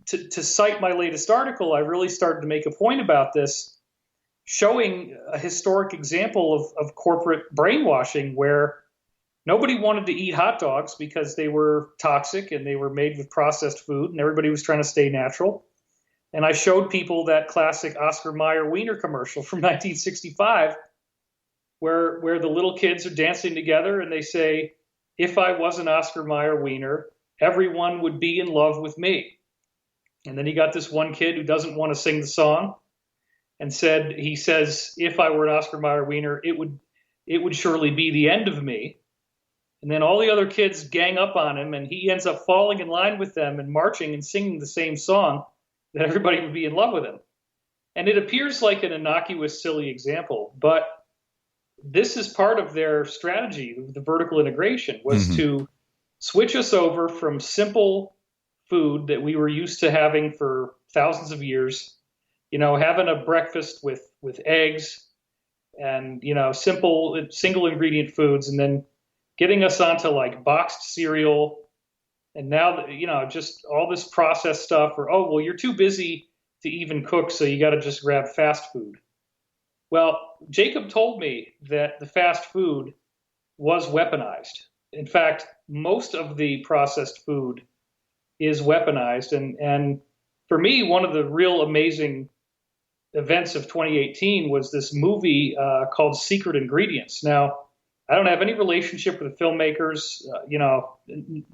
to cite my latest article, I really started to make a point about this, showing a historic example of corporate brainwashing where nobody wanted to eat hot dogs because they were toxic and they were made with processed food, and everybody was trying to stay natural. And I showed people that classic Oscar Mayer Wiener commercial from 1965 where the little kids are dancing together and they say, "If I was an Oscar Mayer Wiener, everyone would be in love with me." And then you got this one kid who doesn't want to sing the song and he says, "If I were an Oscar Mayer Wiener, it would surely be the end of me." And then all the other kids gang up on him, and he ends up falling in line with them and marching and singing the same song, that everybody would be in love with him. And it appears like an innocuous, silly example, but this is part of their strategy. The vertical integration was to switch us over from simple food that we were used to having for thousands of years, having a breakfast with eggs and, simple single ingredient foods, and then getting us onto like boxed cereal. And now, just all this processed stuff, or, oh, well, you're too busy to even cook, so you got to just grab fast food. Well, Jacob told me that the fast food was weaponized. In fact, most of the processed food is weaponized. And for me, one of the real amazing events of 2018 was this movie called Secret Ingredients. Now, I don't have any relationship with the filmmakers.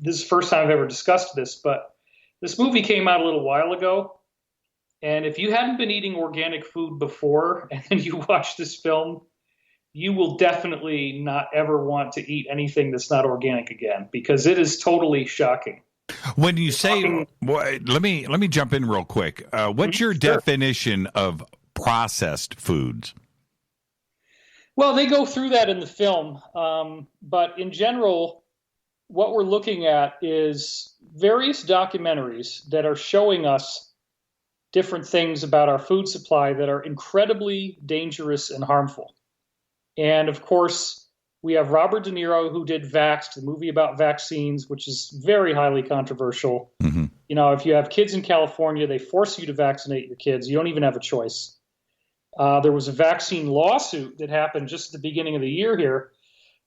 This is the first time I've ever discussed this, but this movie came out a little while ago. And if you hadn't been eating organic food before and then you watch this film, you will definitely not ever want to eat anything that's not organic again, because it is totally shocking. When you say, let me jump in real quick. What's your definition of processed foods? Well, they go through that in the film, but in general, what we're looking at is various documentaries that are showing us different things about our food supply that are incredibly dangerous and harmful. And of course, we have Robert De Niro, who did Vaxxed, the movie about vaccines, which is very highly controversial. Mm-hmm. If you have kids in California, they force you to vaccinate your kids. You don't even have a choice. There was a vaccine lawsuit that happened just at the beginning of the year here,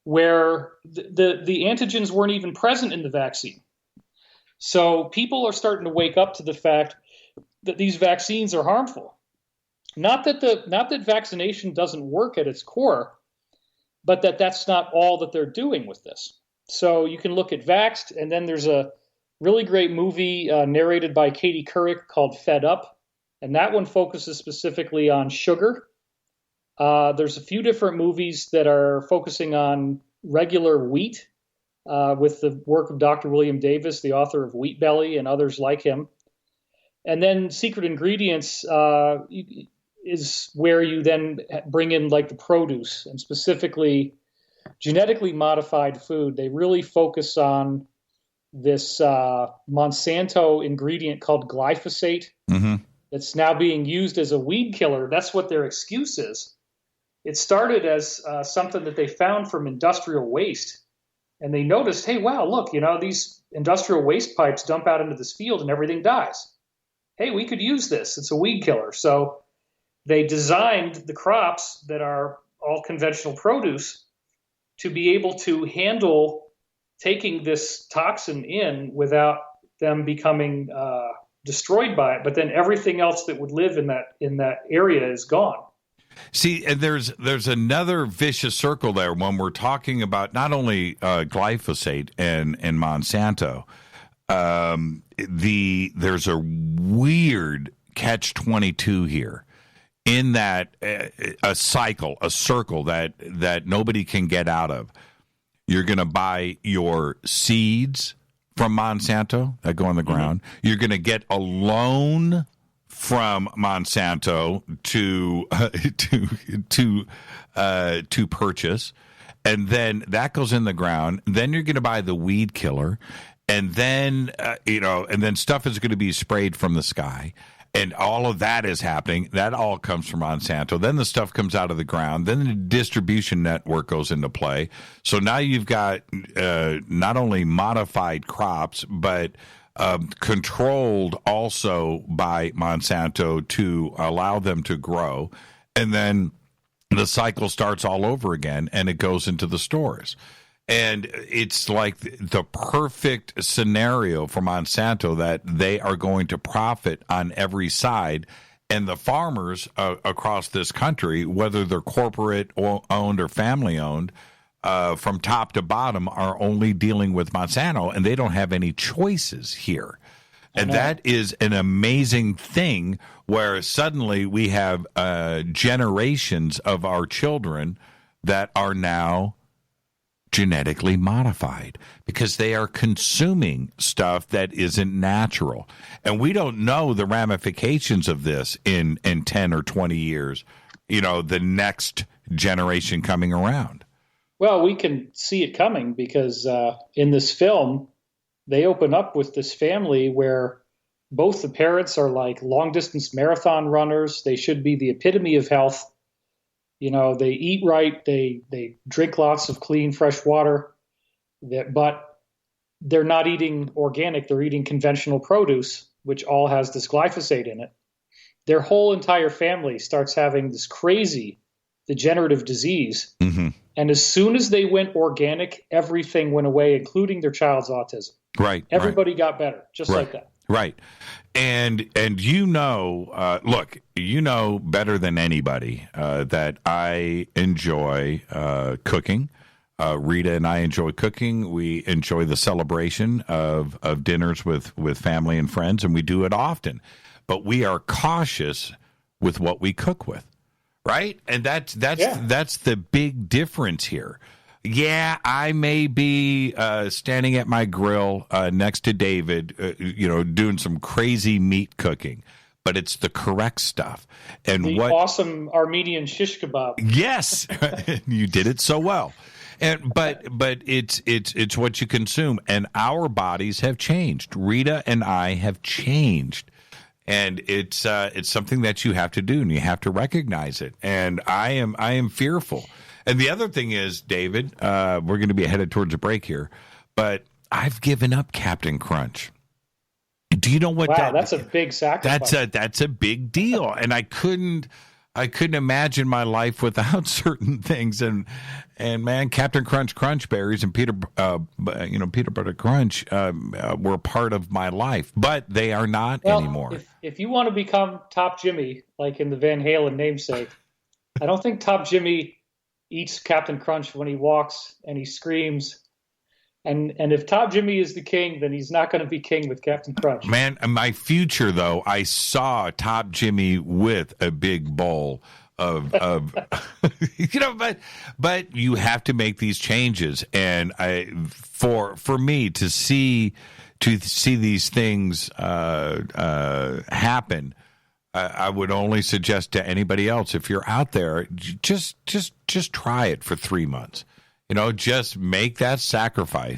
where the antigens weren't even present in the vaccine. So people are starting to wake up to the fact that these vaccines are harmful. Not that vaccination doesn't work at its core, but that's not all that they're doing with this. So you can look at Vaxxed, and then there's a really great movie narrated by Katie Couric called Fed Up, and that one focuses specifically on sugar. There's a few different movies that are focusing on regular wheat with the work of Dr. William Davis, the author of Wheat Belly, and others like him. And then Secret Ingredients is where you then bring in like the produce, and specifically genetically modified food. They really focus on this Monsanto ingredient called glyphosate that's now being used as a weed killer. That's what their excuse is. It started as something that they found from industrial waste. And they noticed, hey, wow, look, these industrial waste pipes dump out into this field and everything dies. Hey, we could use this. It's a weed killer. So they designed the crops that are all conventional produce to be able to handle taking this toxin in without them becoming destroyed by it. But then everything else that would live in that area is gone. See, and there's another vicious circle there when we're talking about not only glyphosate and Monsanto. There's a weird catch-22 here, in that a circle that nobody can get out of. You're going to buy your seeds from Monsanto that go on the ground. You're going to get a loan from Monsanto to purchase, and then that goes in the ground. Then you're going to buy the weed killer. And then, and then stuff is going to be sprayed from the sky. And all of that is happening. That all comes from Monsanto. Then the stuff comes out of the ground. Then the distribution network goes into play. So now you've got not only modified crops, but controlled also by Monsanto to allow them to grow. And then the cycle starts all over again, and it goes into the stores. And it's like the perfect scenario for Monsanto that they are going to profit on every side. And the farmers across this country, whether they're corporate owned or family owned, from top to bottom, are only dealing with Monsanto, and they don't have any choices here. And that is an amazing thing where suddenly we have generations of our children that are now genetically modified because they are consuming stuff that isn't natural. And we don't know the ramifications of this in 10 or 20 years, the next generation coming around. Well, we can see it coming because in this film, they open up with this family where both the parents are like long-distance marathon runners. They should be the epitome of health. They eat right. They drink lots of clean, fresh water. But they're not eating organic. They're eating conventional produce, which all has this glyphosate in it. Their whole entire family starts having this crazy degenerative disease. Mm-hmm. And as soon as they went organic, everything went away, including their child's autism. Right. Everybody got better, just like that. Right. And look, better than anybody that I enjoy cooking. Rita and I enjoy cooking. We enjoy the celebration of dinners with family and friends, and we do it often. But we are cautious with what we cook with. Right? And that's the big difference here. Yeah, I may be standing at my grill next to David, doing some crazy meat cooking, but it's the correct stuff. And the awesome Armenian shish kebab. Yes, you did it so well. But it's what you consume, and our bodies have changed. Rita and I have changed. And it's something that you have to do, and you have to recognize it. And I am fearful. And the other thing is, David, we're going to be headed towards a break here, but I've given up Captain Crunch. Do you know what? Wow, that's a big sacrifice. That's a big deal, and I couldn't imagine my life without certain things. And man, Captain Crunch berries and peanut butter crunch were part of my life, but they are not anymore. If you want to become Top Jimmy, like in the Van Halen namesake, I don't think Top Jimmy eats Captain Crunch when he walks and he screams. And if Top Jimmy is the king, then he's not going to be king with Captain Crunch. Man, my future, though, I saw Top Jimmy with a big bowl of but you have to make these changes. And for me to see these things happen, I would only suggest to anybody else, if you're out there, just try it for 3 months. Just make that sacrifice